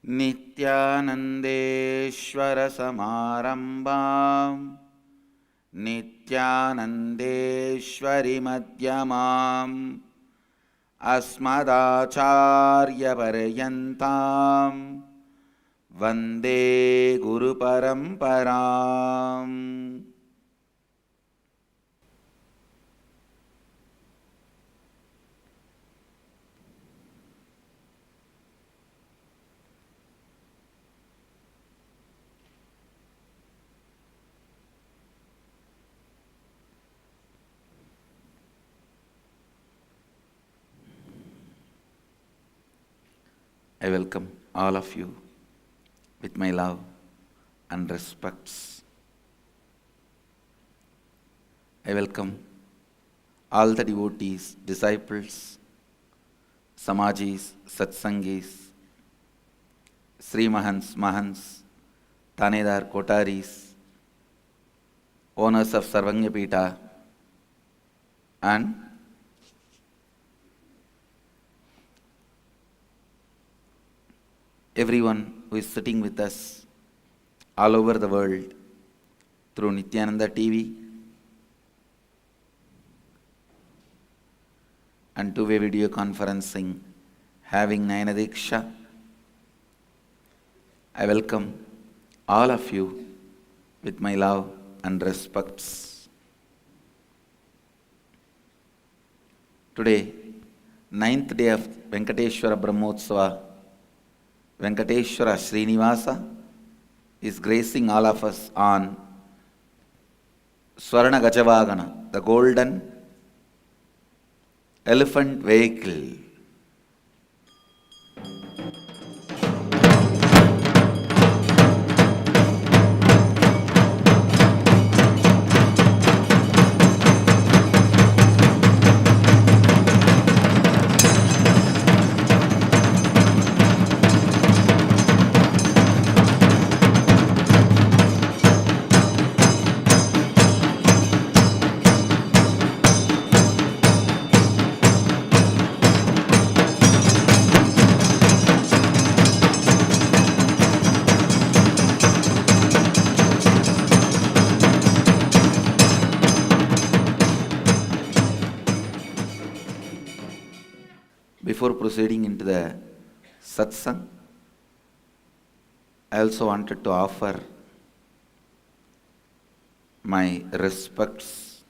नित्यानन्देश्वरसमारम्भां नित्यानन्देश्वरिमध्यमाम् अस्मदाचार्यपर्यन्तां वन्दे गुरुपरम्पराम्। I welcome all of you with my love and respects. I welcome all the devotees, disciples, Samajis, Satsangis, Sri Mahants, Mahants, Tanedar, Kotaris, owners of Sarvanyapita, and everyone who is sitting with us all over the world through Nityananda TV and two-way video conferencing, having Nayana Diksha. I welcome all of you with my love and respects. Today, 9th day of Venkateshwara Brahmotsava, Venkateshwara Srinivasa is gracing all of us on Swarna Gajavagana, the golden elephant vehicle. Before proceeding into the satsang, I also wanted to offer my respects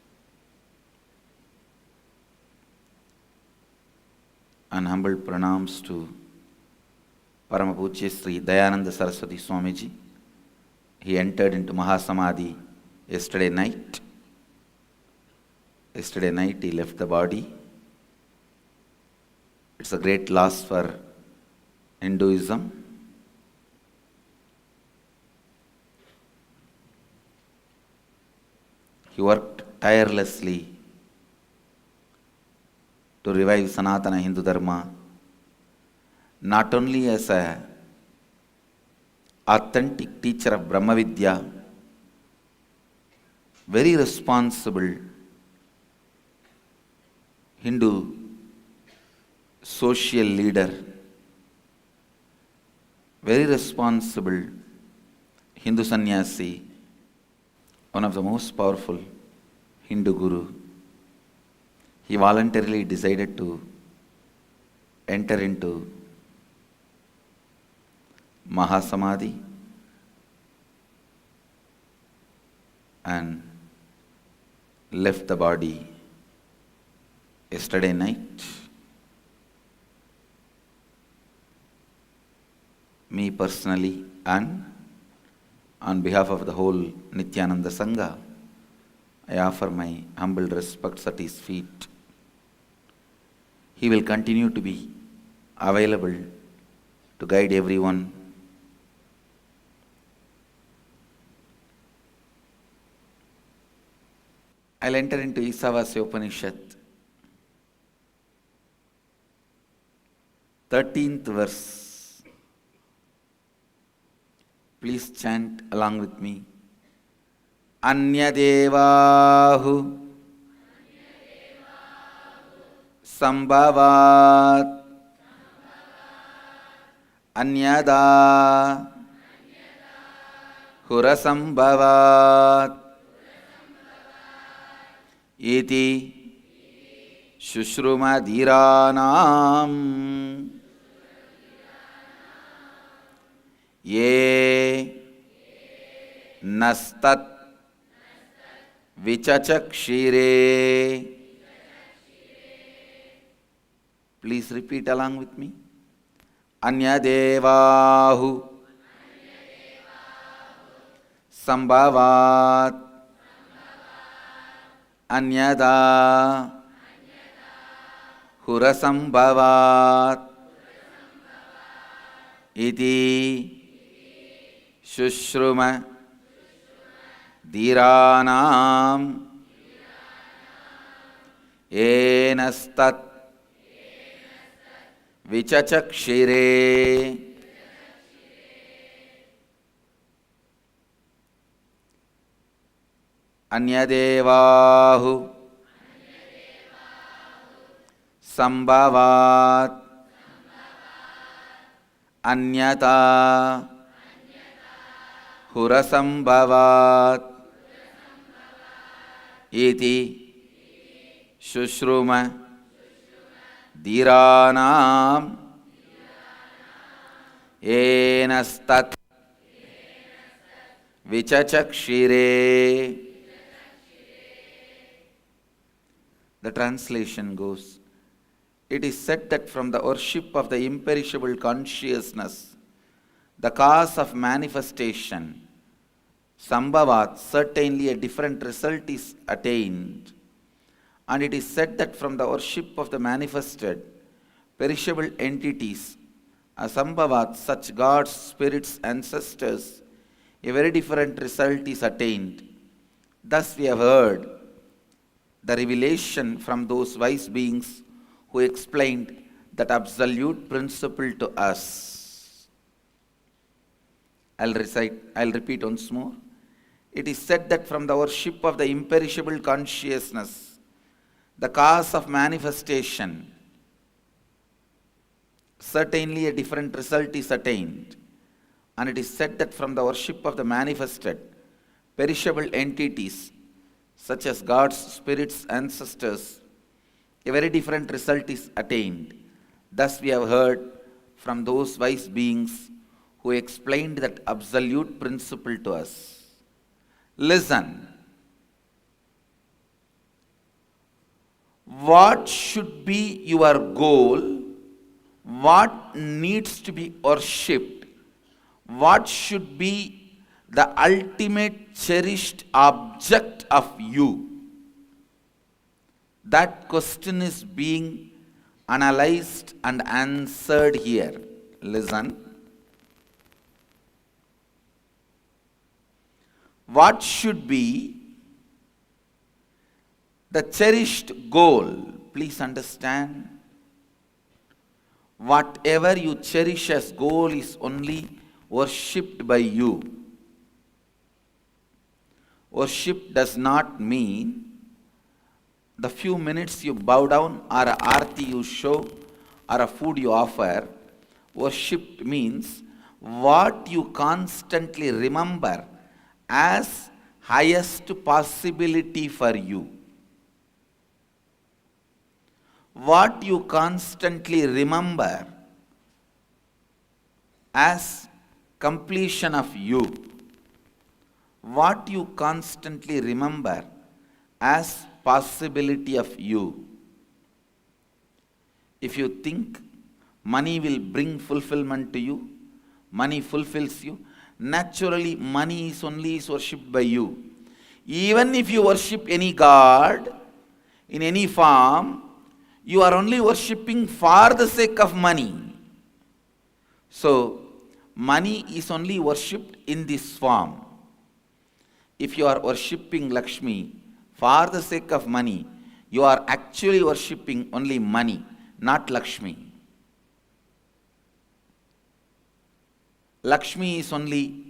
and humble pranams to Paramapujya Sri Dayananda Saraswati Swamiji. He entered into Mahasamadhi yesterday night. Yesterday night he left the body. It's a great loss for Hinduism. He worked tirelessly to revive Sanatana Hindu Dharma, not only as an authentic teacher of Brahma Vidya, very responsible Hindu social leader, very responsible Hindu sannyasi, one of the most powerful Hindu guru. He voluntarily decided to enter into Mahasamadhi and left the body yesterday night. Me personally and on behalf of the whole Nityananda Sangha, I offer my humble respects at his feet. He will continue to be available to guide everyone. I'll enter into Isavasya Upanishad, 13th verse. Please chant along with me. Anyadevahu sambhavat अन्यदा हुरसंभवात् इति शुश्रुमधीराणाम् ये नस्तत् विचचक्षिरे. Please repeat along with me. Anyadevahu sambhavat anyada hurasambhavat iti shushruma dhiranam enastat vichachakshire. Anyadevahu sambhavat anyata hurasambhavat iti shushruma dhiranam enastat vichachakshire. The translation goes, it is said that from the worship of the imperishable consciousness, the cause of manifestation, sambhavat, certainly a different result is attained. And it is said that from the worship of the manifested, perishable entities, asambhavat, such gods, spirits, ancestors, a very different result is attained. Thus we have heard the revelation from those wise beings who explained that absolute principle to us. I'll repeat once more. It is said that from the worship of the imperishable consciousness, the cause of manifestation, certainly a different result is attained. And it is said that from the worship of the manifested, perishable entities, such as gods, spirits, ancestors, a very different result is attained. Thus we have heard from those wise beings who explained that absolute principle to us. Listen. What should be your goal? What needs to be worshipped? What should be the ultimate cherished object of you? That question is being analyzed and answered here. Listen. What should be the cherished goal? Please understand. Whatever you cherish as goal is only worshipped by you. Worship does not mean the few minutes you bow down or a arti you show or a food you offer. Worship means what you constantly remember as highest possibility for you. What you constantly remember as completion of you. What you constantly remember as possibility of you. If you think money will bring fulfillment to you, money fulfills you, naturally money is only worshipped by you. Even if you worship any god in any form, you are only worshipping for the sake of money. So, money is only worshipped in this form. If you are worshipping Lakshmi for the sake of money, you are actually worshipping only money, not Lakshmi. Lakshmi is only,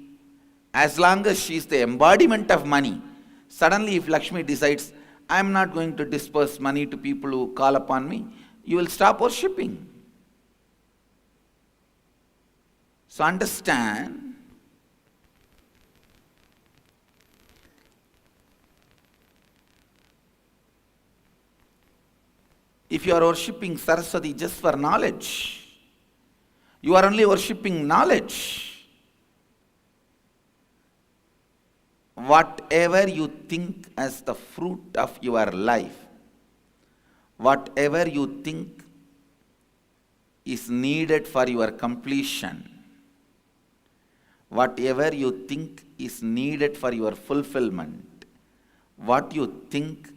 as long as she is the embodiment of money. Suddenly if Lakshmi decides, I am not going to disperse money to people who call upon me, you will stop worshipping. So understand, if you are worshipping Saraswati just for knowledge, you are only worshipping knowledge. Whatever you think as the fruit of your life, whatever you think is needed for your completion, whatever you think is needed for your fulfillment, what you think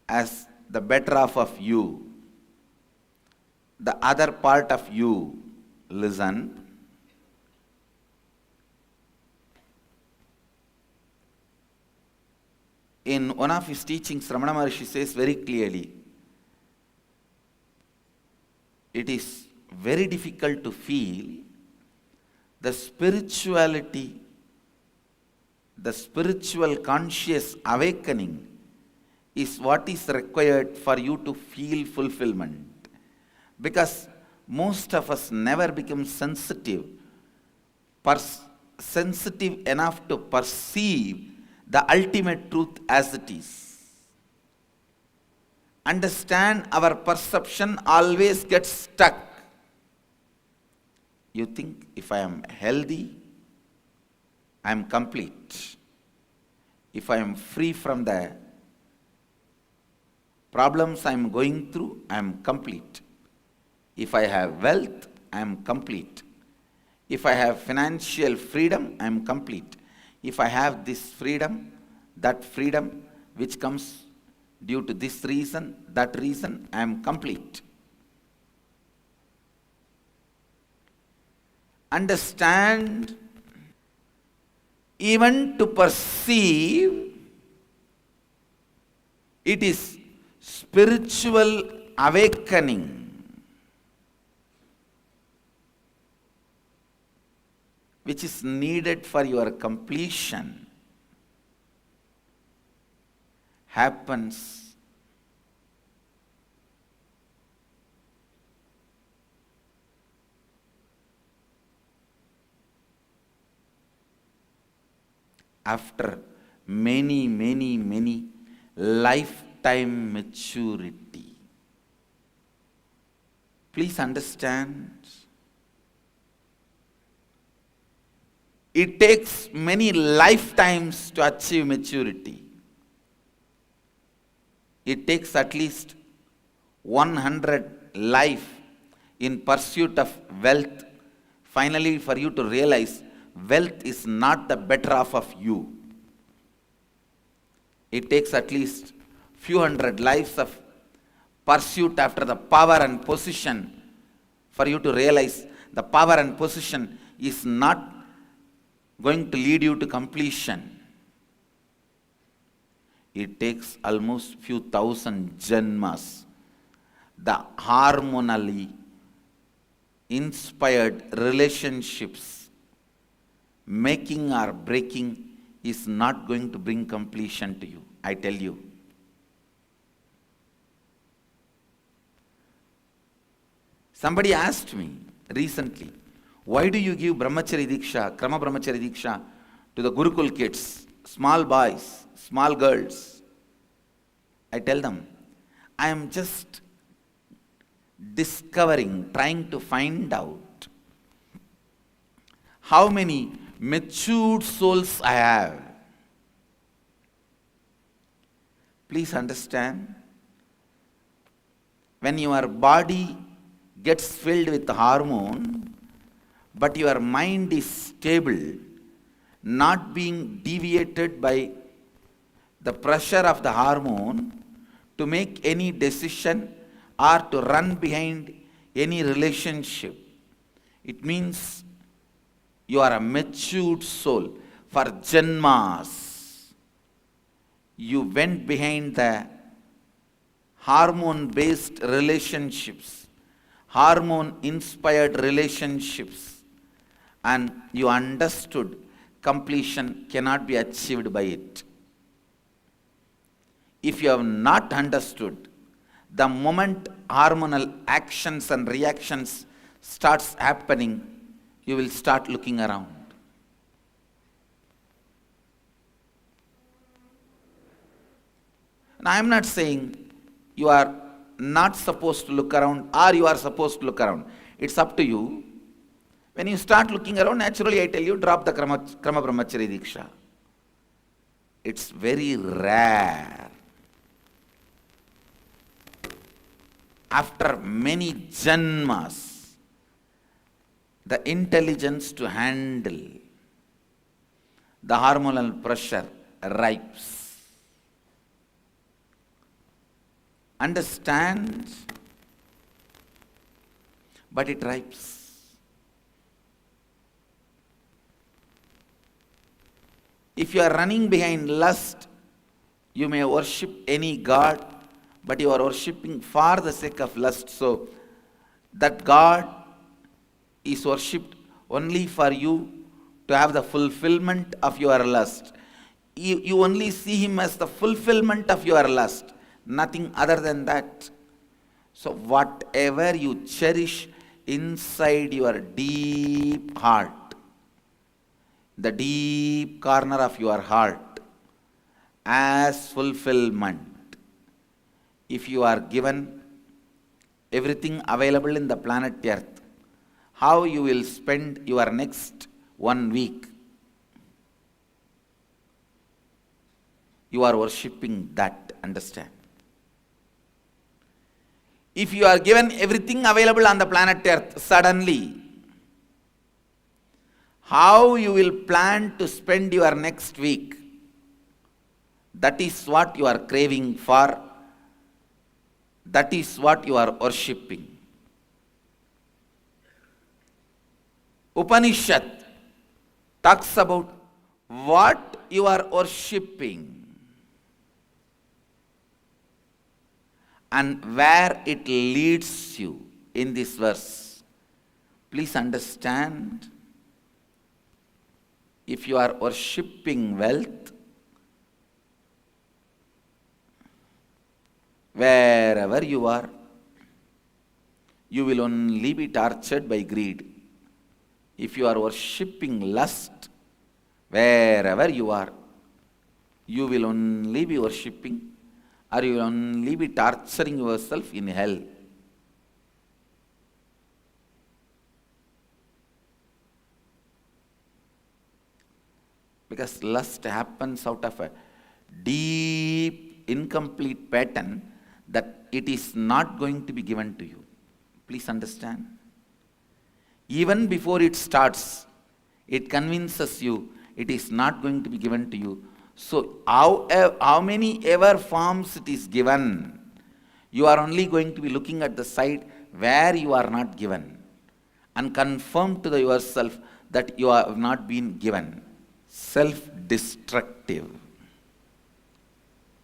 as the better half of you, the other part of you, listen. In one of his teachings, Ramana Maharshi says very clearly, it is very difficult to feel the spirituality, the spiritual conscious awakening is what is required for you to feel fulfillment. Because most of us never become sensitive enough to perceive the ultimate truth as it is. Understand, our perception always gets stuck. You think, if I am healthy, I am complete. If I am free from the problems I am going through, I am complete. If I have wealth, I am complete. If I have financial freedom, I am complete. If I have this freedom, that freedom which comes due to this reason, that reason, I am complete. Understand, even to perceive, it is spiritual awakening. Which is needed for your completion, happens after many lifetime maturity. Please understand, it takes many lifetimes to achieve maturity. It takes at least 100 life in pursuit of wealth, finally for you to realize wealth is not the better half of you. It takes at least few hundred lives of pursuit after the power and position for you to realize the power and position is not going to lead you to completion. It takes almost few thousand janmas. The harmonally inspired relationships, making or breaking, is not going to bring completion to you, I tell you. Somebody asked me recently, why do you give Brahmachari Diksha, Krama Brahmachari Diksha to the Gurukul kids, small boys, small girls? I tell them, I am just discovering, trying to find out how many matured souls I have. Please understand, when your body gets filled with hormone, but your mind is stable, not being deviated by the pressure of the hormone to make any decision or to run behind any relationship, it means you are a matured soul. For janmas, you went behind the hormone-based relationships, hormone-inspired relationships, and you understood completion cannot be achieved by it. If you have not understood, the moment hormonal actions and reactions starts happening, you will start looking around. And I am not saying you are not supposed to look around or you are supposed to look around. It's up to you. When you start looking around, naturally I tell you, drop the Krama Brahmachari Diksha. It's very rare. After many janmas, the intelligence to handle the hormonal pressure ripes. Understand, but it ripes. If you are running behind lust, you may worship any god, but you are worshipping for the sake of lust. So, that god is worshipped only for you to have the fulfillment of your lust. You only see him as the fulfillment of your lust, nothing other than that. So, whatever you cherish inside your deep heart, the deep corner of your heart, as fulfillment, if you are given everything available in the planet Earth, how you will spend your next 1 week? You are worshipping that, understand? If you are given everything available on the planet Earth suddenly, how you will plan to spend your next week? That is what you are craving for. That is what you are worshipping. Upanishad talks about what you are worshipping and where it leads you in this verse. Please understand, if you are worshipping wealth, wherever you are, you will only be tortured by greed. If you are worshipping lust, wherever you are, you will only be worshipping or you will only be torturing yourself in hell. Because lust happens out of a deep, incomplete pattern that it is not going to be given to you. Please understand. Even before it starts, it convinces you it is not going to be given to you. So, how many ever forms it is given, you are only going to be looking at the side where you are not given and confirm to yourself that you have not been given. Self-destructive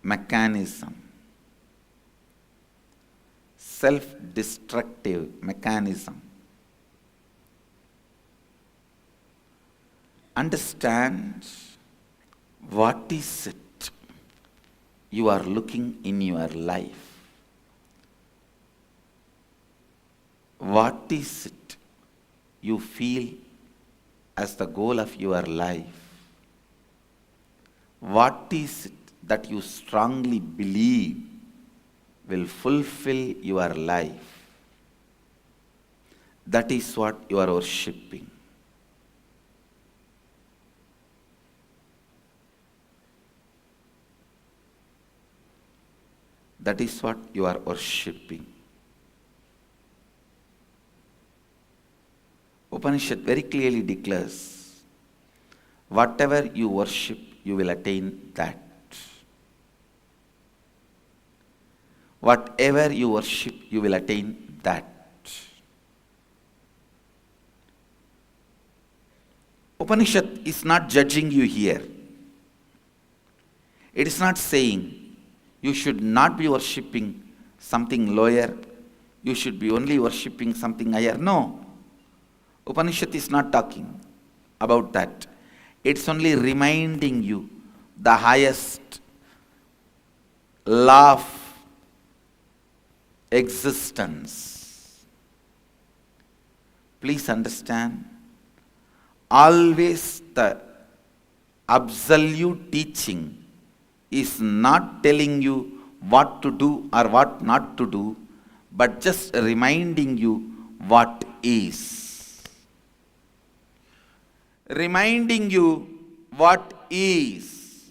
mechanism. Self-destructive mechanism. Understand what is it you are looking in your life. What is it you feel as the goal of your life? What is it that you strongly believe will fulfill your life? That is what you are worshipping. That is what you are worshipping. Upanishad very clearly declares, whatever you worship, you will attain that. Whatever you worship, you will attain that. Upanishad is not judging you here. It is not saying you should not be worshipping something lower, you should be only worshipping something higher. No. Upanishad is not talking about that. It's only reminding you the highest law of existence. Please understand, Always the absolute teaching is not telling you what to do or what not to do, but just reminding you what is. Reminding you what is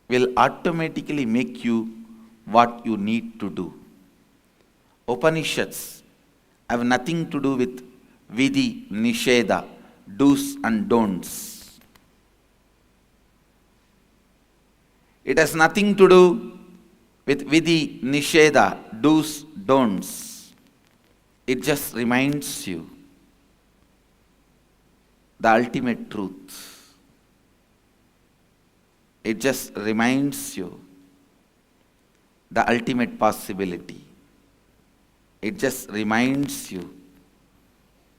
will automatically make you what you need to do. Upanishads have nothing to do with vidhi, nisheda, do's and don'ts. It has nothing to do with vidhi, nisheda, do's, don'ts. It just reminds you the ultimate truth. It just reminds you the ultimate possibility. It just reminds you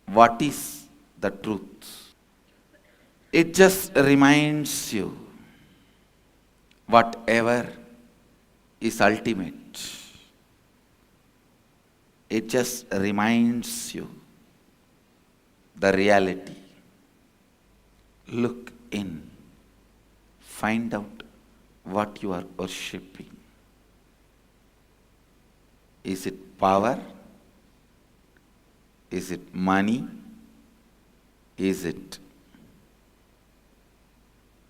what is the truth. It just reminds you whatever is ultimate. It just reminds you the reality. Look in, find out what you are worshipping. Is it power? Is it money? Is it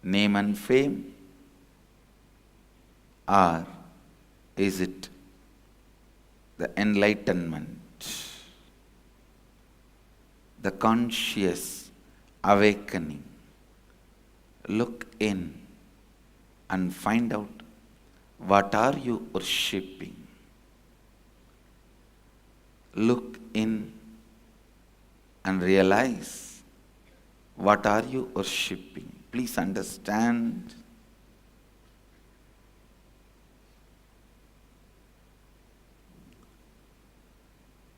name and fame? Or is it the enlightenment, the conscious awakening? Look in and find out what are you worshipping. Look in and realize what are you worshipping. Please understand.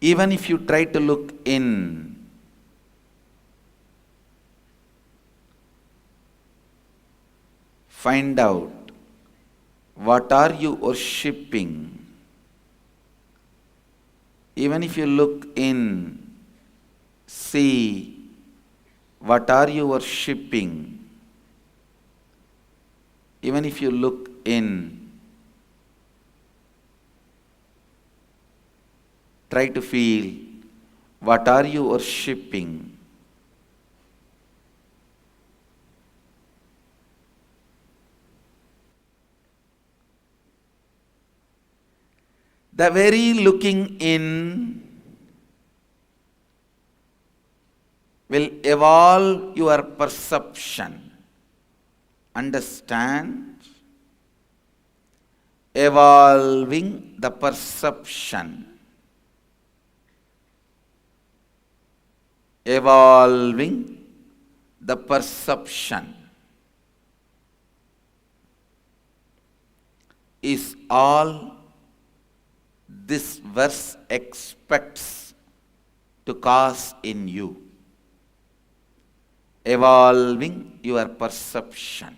Even if you try to look in, find out what are you worshipping. Even if you look in, see what are you worshipping. Even if you look in, try to feel what are you worshipping. The very looking in will evolve your perception. Understand? Evolving the perception. Evolving the perception is all this verse expects to cause in you. Evolving your perception.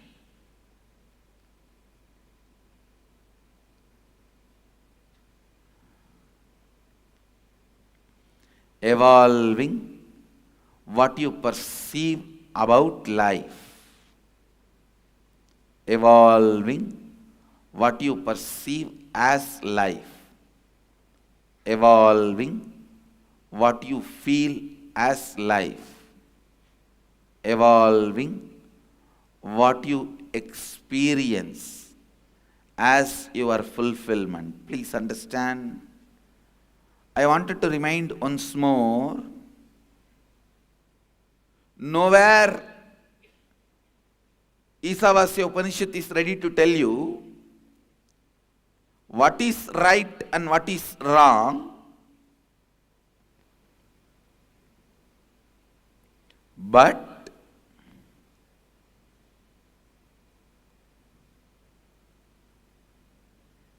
Evolving what you perceive about life. Evolving what you perceive as life. Evolving what you feel as life. Evolving what you experience as your fulfillment. Please understand. I wanted to remind once more, nowhere Isavasya Upanishad is ready to tell you what is right and what is wrong, but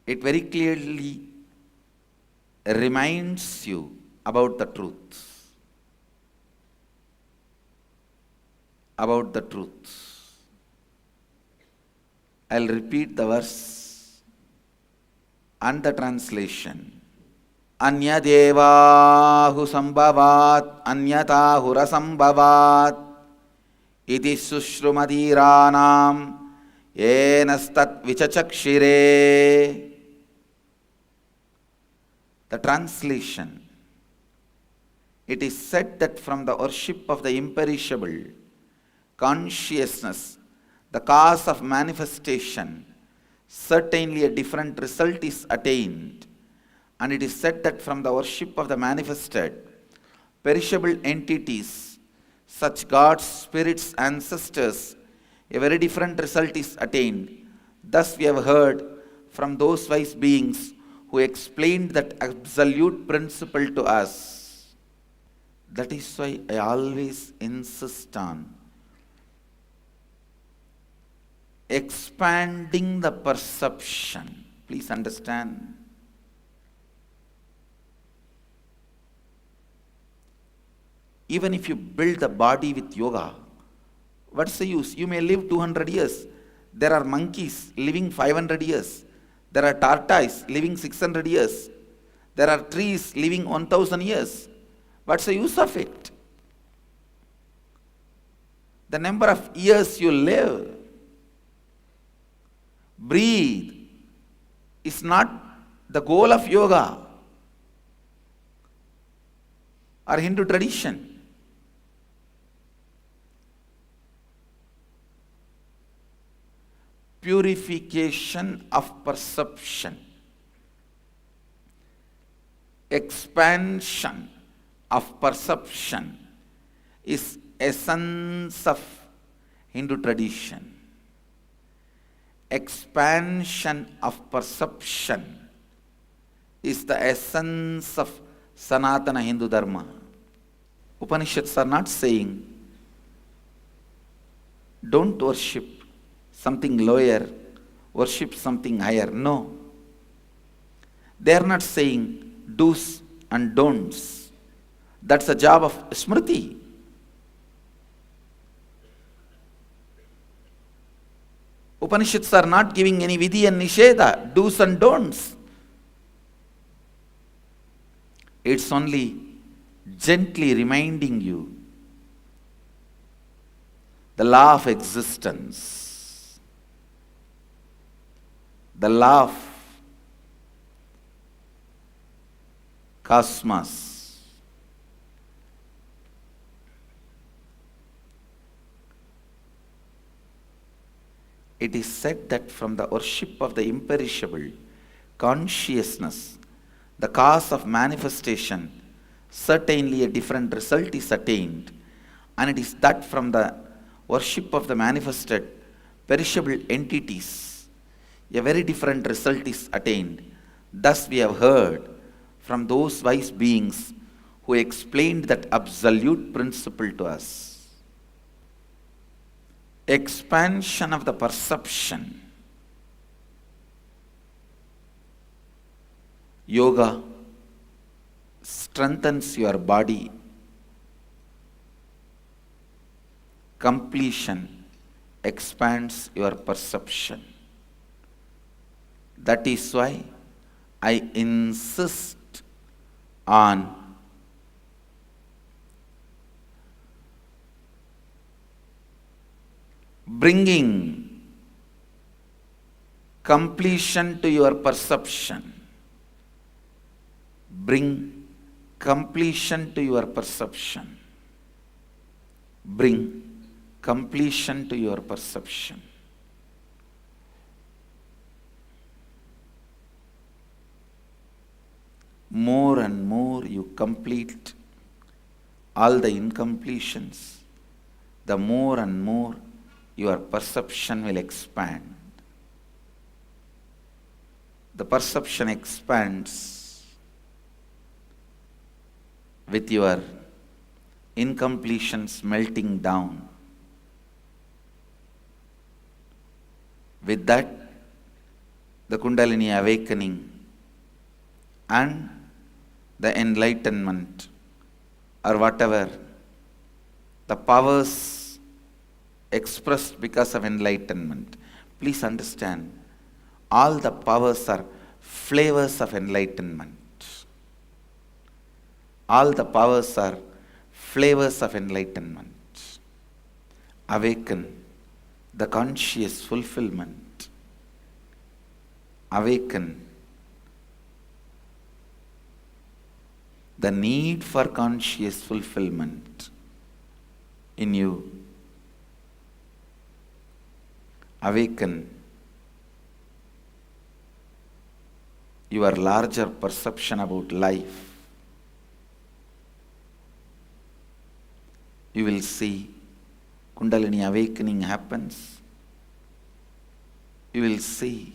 it very clearly reminds you about the truth. About the truth. I'll repeat the verse and the translation. अन्यदेवाहु संभवात् अन्यताहुरसंभवात् इति सुश्रुमधीराणां येनस्तद्विचचक्षिरे. The translation: it is said that from the worship of the imperishable consciousness, the cause of manifestation, certainly a different result is attained. And it is said that from the worship of the manifested, perishable entities, such gods, spirits, ancestors, a very different result is attained. Thus we have heard from those wise beings who explained that absolute principle to us. That is why I always insist on expanding the perception. Please understand. Even if you build the body with yoga, what's the use? You may live 200 years. There are monkeys living 500 years. There are tortoises living 600 years. There are trees living 1000 years. What's the use of it? The number of years you live, breathe, is not the goal of yoga or Hindu tradition. Purification of perception, expansion of perception is essence of Hindu tradition. Expansion of perception is the essence of Sanatana Hindu Dharma. Upanishads are not saying don't worship something lower, worship something higher. No. They are not saying do's and don'ts. That's the job of Smriti. Upanishads are not giving any vidhi and nisheda, do's and don'ts. It's only gently reminding you the law of existence, the law of cosmos. It is said that from the worship of the imperishable consciousness, the cause of manifestation, certainly a different result is attained. And it is that from the worship of the manifested perishable entities, a very different result is attained. Thus we have heard from those wise beings who explained that absolute principle to us. Expansion of the perception. Yoga strengthens your body. Completion expands your perception. That is why I insist on bringing completion to your perception. Bring completion to your perception. Bring completion to your perception. More and more you complete all the incompletions, the more and more your perception will expand. The perception expands with your incompletions melting down. With that, the Kundalini awakening and the enlightenment, or whatever, the powers expressed because of enlightenment. Please understand, all the powers are flavors of enlightenment. All the powers are flavors of enlightenment. Awaken the conscious fulfillment. Awaken the need for conscious fulfillment in you. Awaken your larger perception about life. You will see Kundalini awakening happens. You will see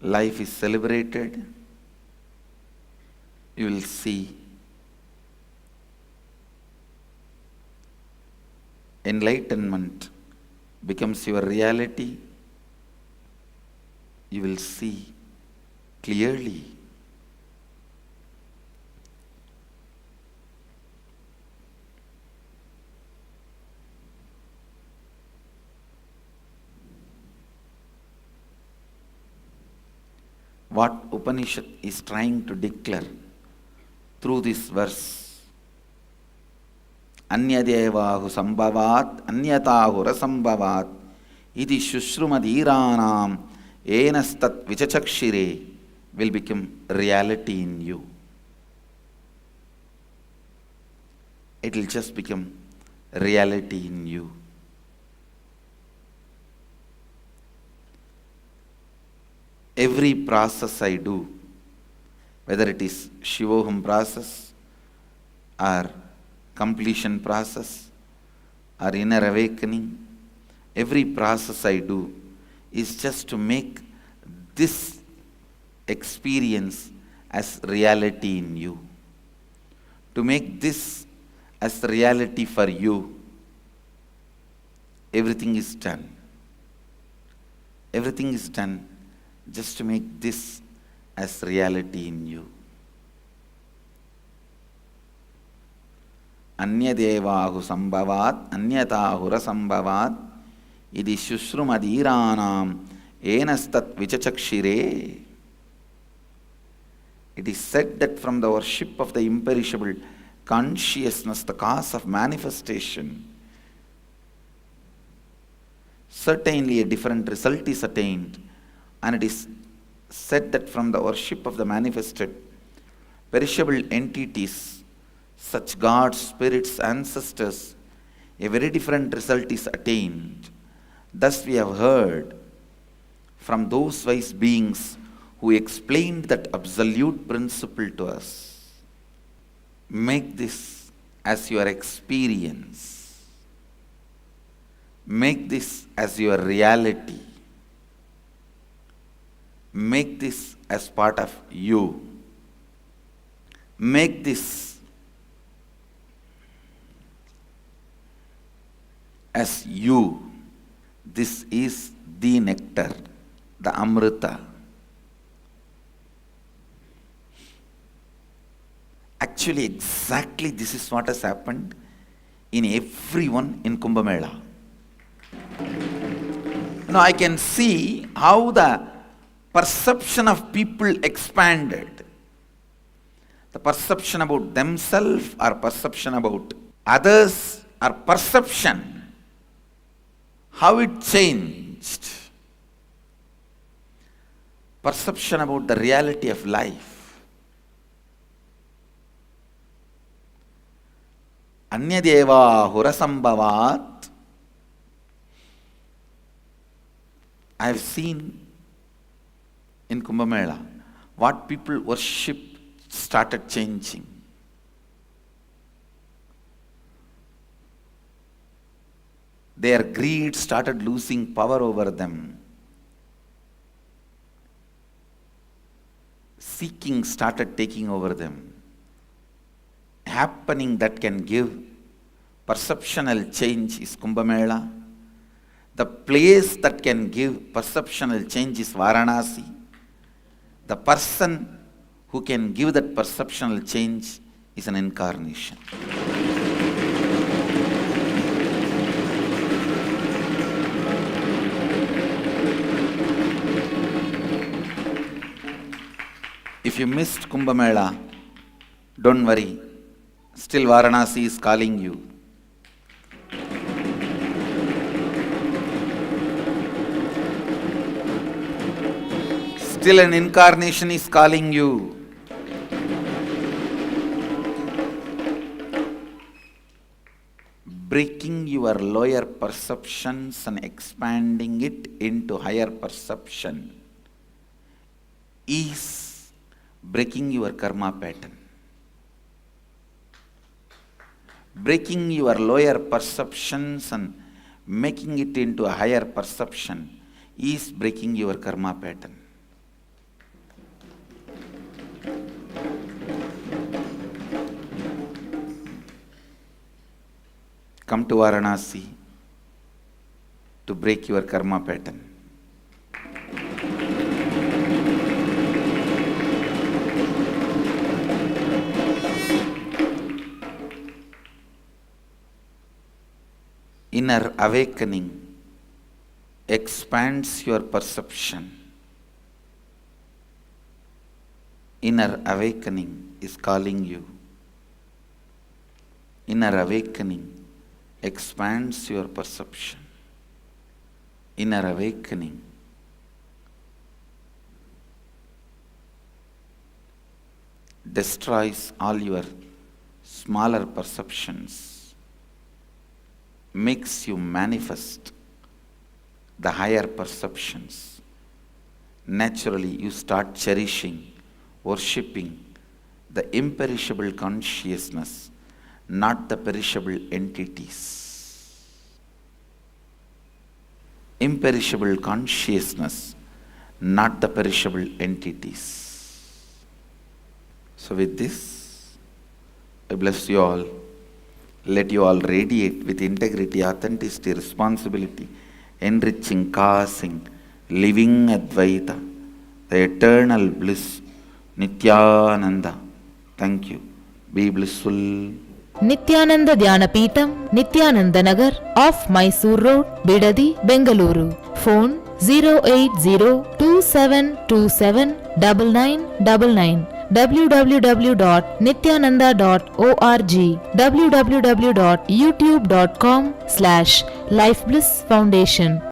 life is celebrated. You will see enlightenment becomes your reality. You will see clearly. What Upanishad is trying to declare through this verse. Anyadevahu sambhavat anyatahu rasambhavat iti shushrumadhiranam enastat vichachakshire will become reality in you. It will just become reality in you. Every process I do, whether it is Shivoham process or completion process or inner awakening, every process I do is just to make this experience as reality in you. To make this as reality for you, everything is done. Everything is done just to make this as reality in you. Anyadevahu sambhavat anyatahu rasambhavat idi shushrumadhiranam enastat vichachakshire. It is said that from the worship of the imperishable consciousness, the cause of manifestation, certainly a different result is attained. And it is said that from the worship of the manifested perishable entities, such gods, spirits, ancestors, a very different result is attained. Thus we have heard from those wise beings who explained that absolute principle to us. Make this as your experience. Make this as your reality. Make this as part of you. Make this as you. This is the nectar, the Amrita. Actually, exactly this is what has happened in everyone in Kumbh Mela. Now I can see how the perception of people expanded. The perception about themselves or perception about others or perception, how it changed. Perception about the reality of life. Anyadeva hurasambhavat. I have seen in Kumbh Mela what people worship started changing. Their greed started losing power over them. Seeking started taking over them. Happening that can give perceptual change is Kumbh Mela. The place that can give perceptual change is Varanasi. The person who can give that perceptual change is an incarnation. If you missed Kumbh Mela, don't worry. Still Varanasi is calling you. Still an incarnation is calling you. Breaking your lower perceptions and expanding it into higher perception is breaking your karma pattern. Breaking your lower perceptions and making it into a higher perception is breaking your karma pattern. Come to Varanasi to break your karma pattern. Inner awakening expands your perception. Inner awakening is calling you. Inner awakening expands your perception. Inner awakening destroys all your smaller perceptions, makes you manifest the higher perceptions. Naturally, you start cherishing, worshipping the imperishable consciousness, not the perishable entities. Imperishable consciousness, not the perishable entities. So with this, I bless you all. Let you all radiate with integrity, authenticity, responsibility, enriching, causing, living Advaita, the eternal bliss, Nityananda. Thank you. Be blissful. Nityananda Dhyanapītam, Nityananda Nagar, off Mysore Road, Bidadi, Bengaluru. Phone 08027279999. www.nityananda.org, www.youtube.com/Life Bliss Foundation.